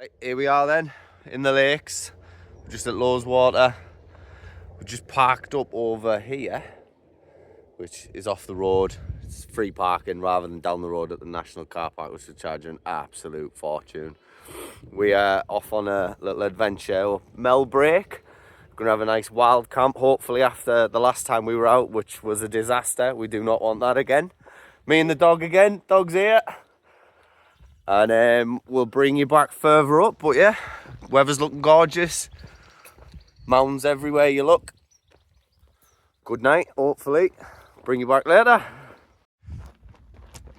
Right, here we are then, in the lakes, just at Low's Water. We're just parked up over here, which is off the road. It's free parking rather than down the road at the National Car Park, which is charging an absolute fortune. We are off on a little adventure up mellbreak. We're gonna have a nice wild camp, hopefully after the last time we were out, which was a disaster. We do not want that again. Me and the dog again, dog's here. And we'll bring you back further up, but yeah, weather's looking gorgeous. Mountains everywhere you look. Good night, hopefully. Bring you back later.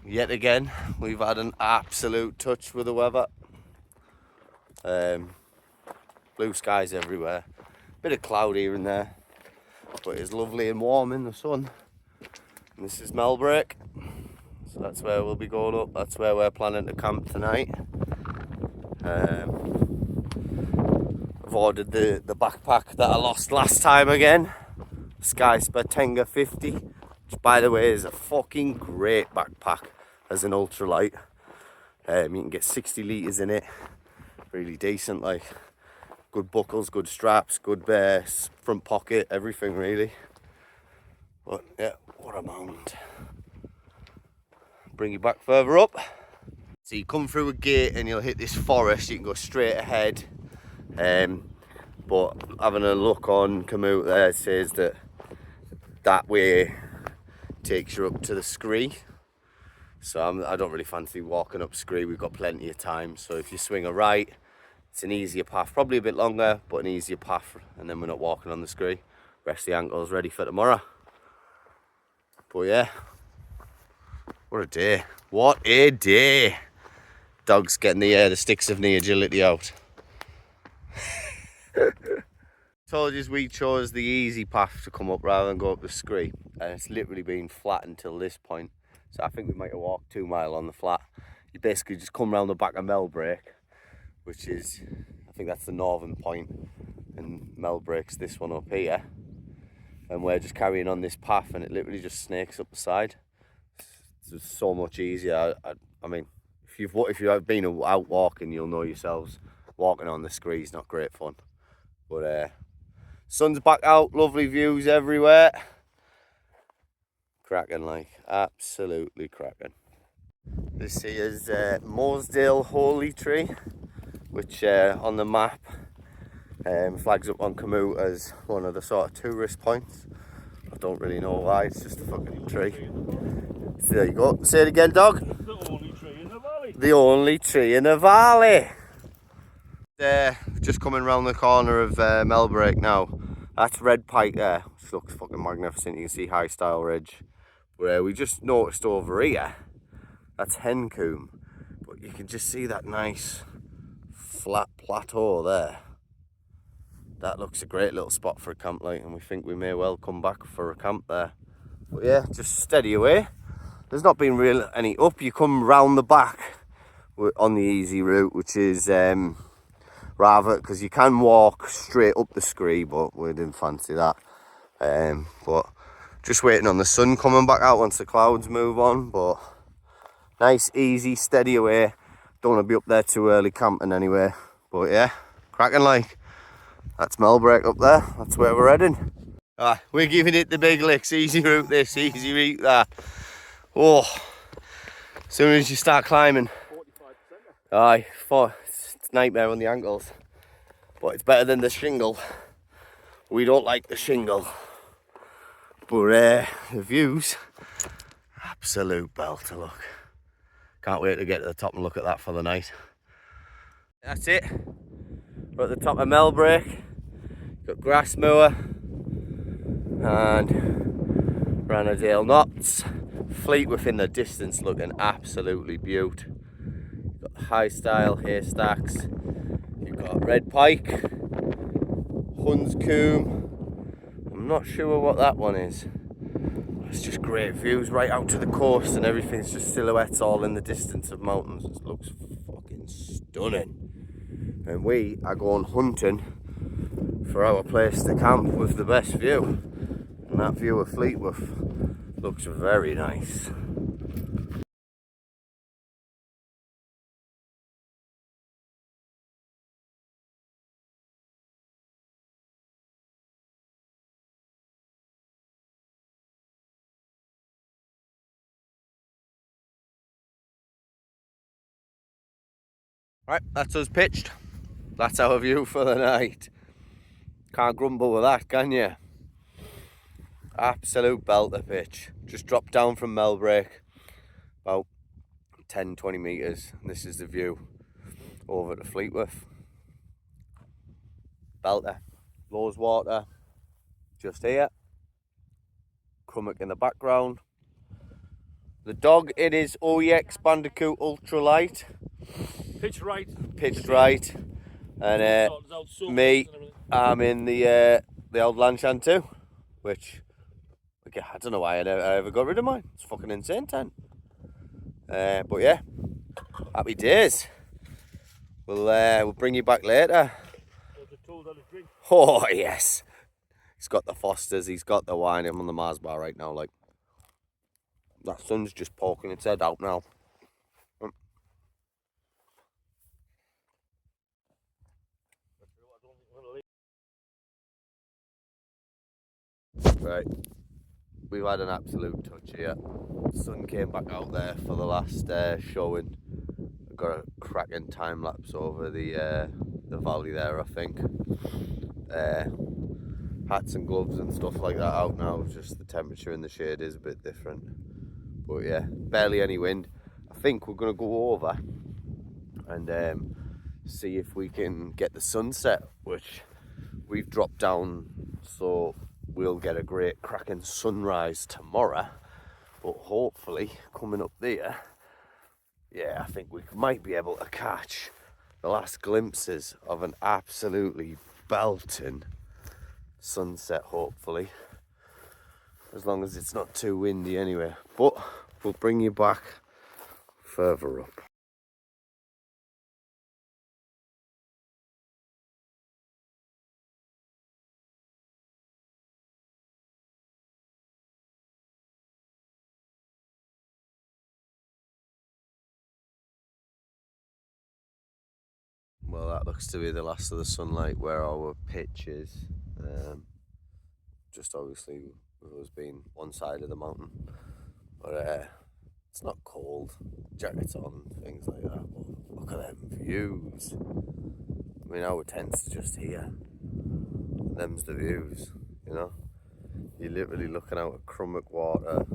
Yet again, we've had an absolute touch with the weather. Blue skies everywhere. Bit of cloud here and there, but it's lovely and warm in the sun. And this is mellbreak. So that's where we'll be going up. That's where we're planning to camp tonight. I've ordered the backpack that I lost last time again. Sky Tenga 50, which by the way is a fucking great backpack as an ultralight. You can get 60 litres in it. Really decent, like good buckles, good straps, good front pocket, everything really. But yeah, what a mound. Bring you back further up. So you come through a gate and you'll hit this forest. You can go straight ahead. But having a look on Komoot there, it says that way takes you up to the scree. So I don't really fancy walking up scree. We've got plenty of time. So if you swing a right, it's an easier path, probably a bit longer, but an easier path. And then we're not walking on the scree. Rest the ankles ready for tomorrow. But yeah. What a day. What a day. Dog's getting the sticks of knee agility out. Told you we chose the easy path to come up rather than go up the scree. And it's literally been flat until this point. So I think we might have walked 2 miles on the flat. You basically just come round the back of mellbreak, which is, I think that's the northern point. And mellbreak's this one up here. And we're just carrying on this path and it literally just snakes up the side. It's so much easier. I mean, if you've been out walking, you'll know yourselves. Walking on the scree is not great fun. But sun's back out, lovely views everywhere. Cracking, like, absolutely cracking. This here is Morsdale Holy Tree, which on the map flags up on Komoot as one of the sort of tourist points. I don't really know why, it's just a fucking tree. So there you go. Say it again, dog. It's the only tree in the valley. The only tree in the valley. Just coming round the corner of mellbreak now. That's red pike there, which looks fucking magnificent. You can see High Style Ridge. Where we just noticed over here, that's hen coombe. But you can just see that nice flat plateau there. That looks a great little spot for a camp, like, and we think we may well come back for a camp there. But yeah, just steady away. There's not been really any up. You come round the back on the easy route, which is rather, because you can walk straight up the scree, but we didn't fancy that. But just waiting on the sun coming back out once the clouds move on. But nice, easy, steady away. Don't want to be up there too early camping anyway. But yeah, cracking, like. That's mellbreak up there. That's where we're heading. We're giving it the big licks. Easy route this, easy route that. Oh, as soon as you start climbing. 45%. It's nightmare on the ankles. But it's better than the shingle. We don't like the shingle. But the views, absolute belt to look. Can't wait to get to the top and look at that for the night. That's it. We're at the top of mellbreak. Got Grassmoor and Ranadale Knots. Fleet within the distance looking absolutely beaut. You've got the High Style Haystacks. You've got Red Pike, Huns Coombe. I'm not sure what that one is. It's just great views right out to the coast and everything's just silhouettes all in the distance of mountains. It looks fucking stunning. And we are going hunting for our place to camp with the best view. And that view of Fleetwood looks very nice. Right, that's us pitched. That's our view for the night. Can't grumble with that, can you? Absolute belter pitch. Just dropped down from mellbreak about 10-20 metres. This is the view over to Fleetworth. Belter. Lows water. Just here. Crummock in the background. The dog, it is OEX Bandicoot Ultralight. Pitch right. Pitched right. And me, I'm in the old Lanchan too, which I don't know why I ever got rid of mine. It's fucking insane tent. But yeah, happy days. We'll bring you back later. Oh yes, he's got the Fosters, he's got the wine. I'm on the Mars bar right now. Like that sun's just poking its head out now. Right, we've had an absolute touch here. Sun came back out there for the last showing. I've got a cracking time lapse over the valley there, I think. Hats and gloves and stuff like that out now. Just the temperature in the shade is a bit different. But yeah, barely any wind. I think we're gonna go over and see if we can get the sunset, which we've dropped down, so we'll get a great cracking sunrise tomorrow. But hopefully coming up there, yeah, I think we might be able to catch the last glimpses of an absolutely belting sunset, hopefully, as long as it's not too windy anyway. But we'll bring you back further up. Well, that looks to be the last of the sunlight where our pitch is. Just obviously with us being one side of the mountain, but it's not cold. Jackets on, things like that. But look at them views. I mean, our tent's just here. Them's the views, you know. You're literally looking out at Crummock water,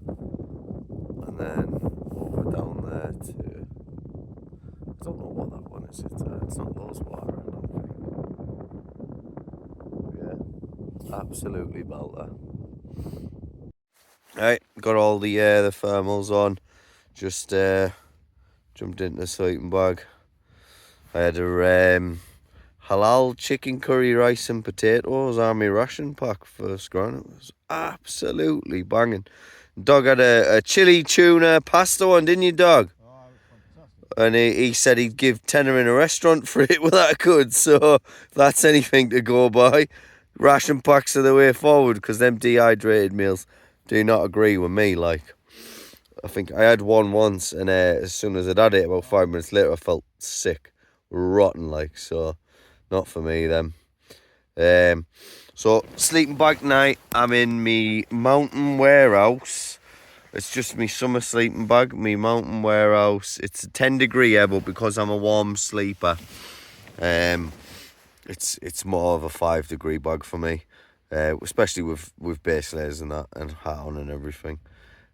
and then over down there to, I don't know what that one is. It's not Lowe's water, I don't think. Yeah, absolutely belter. Right, got all the thermals on. Just jumped into the sleeping bag. I had a halal chicken curry, rice and potatoes army ration pack first ground. It was absolutely banging. Dog had a chili tuna pasta one, didn't you, dog? And he said he'd give tenner in a restaurant for it with that good. So if that's anything to go by, ration packs are the way forward, because them dehydrated meals do not agree with me. Like, I think I had one once, and as soon as I'd had it, about 5 minutes later, I felt sick, rotten like. So not for me then. So sleeping bag night. I'm in me mountain warehouse. It's just me summer sleeping bag, me mountain warehouse. It's a 10-degree here, but because I'm a warm sleeper, it's more of a 5-degree bag for me, especially with base layers and that, and hat on and everything.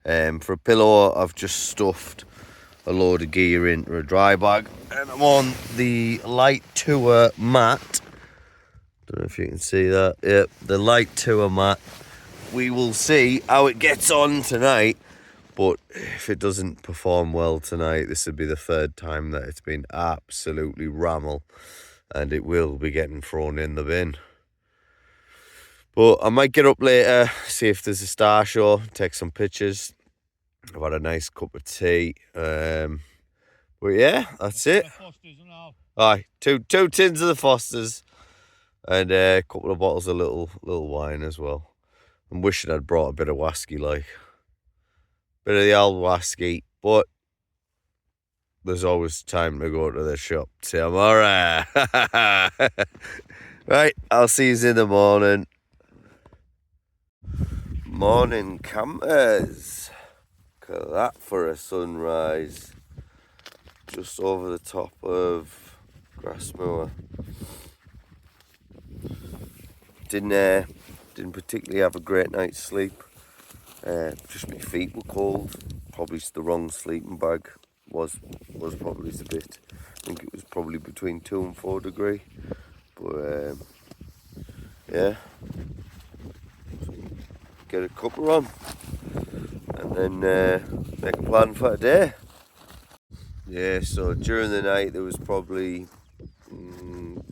For a pillow, I've just stuffed a load of gear into a dry bag, and I'm on the Light Tour mat. Don't know if you can see that. Yep, the Light Tour mat. We will see how it gets on tonight. But if it doesn't perform well tonight, this would be the third time that it's been absolutely rammel, and it will be getting thrown in the bin. But I might get up later, see if there's a star show, take some pictures. I've had a nice cup of tea. But yeah, that's it. Aye, two tins of the Fosters, and a couple of bottles of little wine as well. I'm wishing I'd brought a bit of whiskey, like. Bit of the old whiskey, but there's always time to go to the shop tomorrow. Right, I'll see you in the morning. Morning, campers. Look at that for a sunrise. just over the top of Grassmoor. Didn't particularly have a great night's sleep. Just my feet were cold. Probably the wrong sleeping bag. Was probably a bit. I think it was probably between 2 and 4 degrees. But yeah, get a cuppa on, and then make a plan for a day. Yeah, so during the night there was probably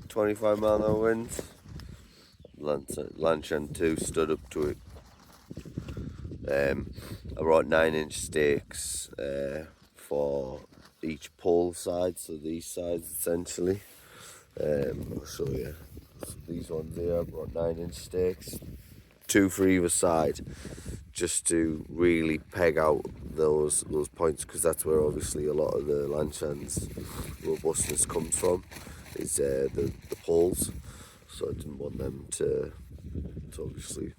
25 mile an hour winds. Lanchan 2 stood up to it. I brought 9-inch stakes for each pole side, so these sides essentially. I'll show you. So these ones here, I brought 9-inch stakes, 2 for either side, just to really peg out those points, because that's where obviously a lot of the Lanchan's robustness comes from, is the poles. So I didn't want them to obviously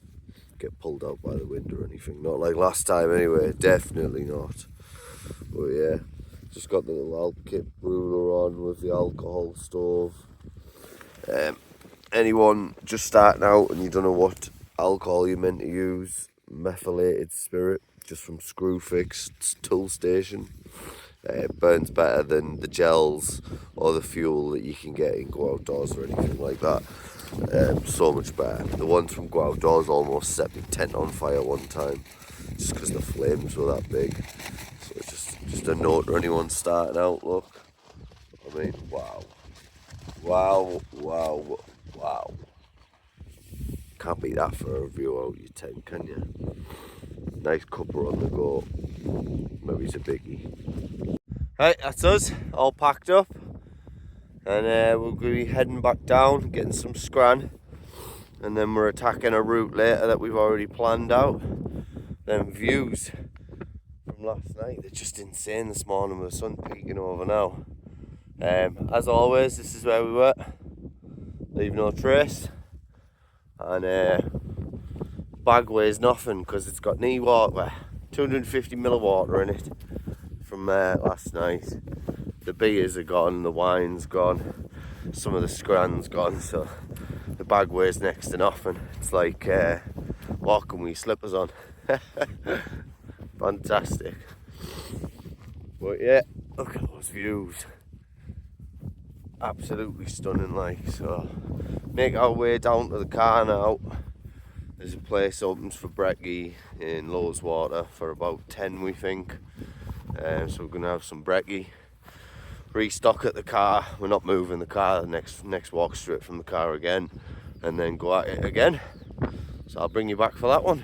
get pulled out by the wind or anything. Not like last time anyway, definitely not. But yeah, just got the little Alpkit ruler on with the alcohol stove. Anyone just starting out and you don't know what alcohol you're meant to use, methylated spirit, just from Screwfix Tool Station. It burns better than the gels or the fuel that you can get in Go Outdoors or anything like that. So much better. The ones from Go Outdoors almost set my tent on fire one time, just because the flames were that big. So it's just a note to anyone starting out. Look, I mean, wow. Can't beat that for a view out your tent, can you? Nice cuppa on the go. Maybe it's a biggie. Right, that's us, all packed up. And we're going to be heading back down, getting some scran. And then we're attacking a route later that we've already planned out. Them views from last night, they're just insane this morning with the sun peeking over now. As always, this is where we were. Leave no trace. And bag weighs nothing because it's got knee water, 250 ml of water in it from last night. The beers are gone, the wine's gone, some of the scran's gone, so the bag weighs next to nothing. It's like walking with slippers on. Fantastic. But yeah, look at those views. Absolutely stunning, like. So make our way down to the car now. There's a place opens for brekkie in Loweswater for about 10, we think. So we're gonna have some brekkie, restock at the car. We're not moving the car. The next walk straight from the car again, and then go at it again. So I'll bring you back for that one.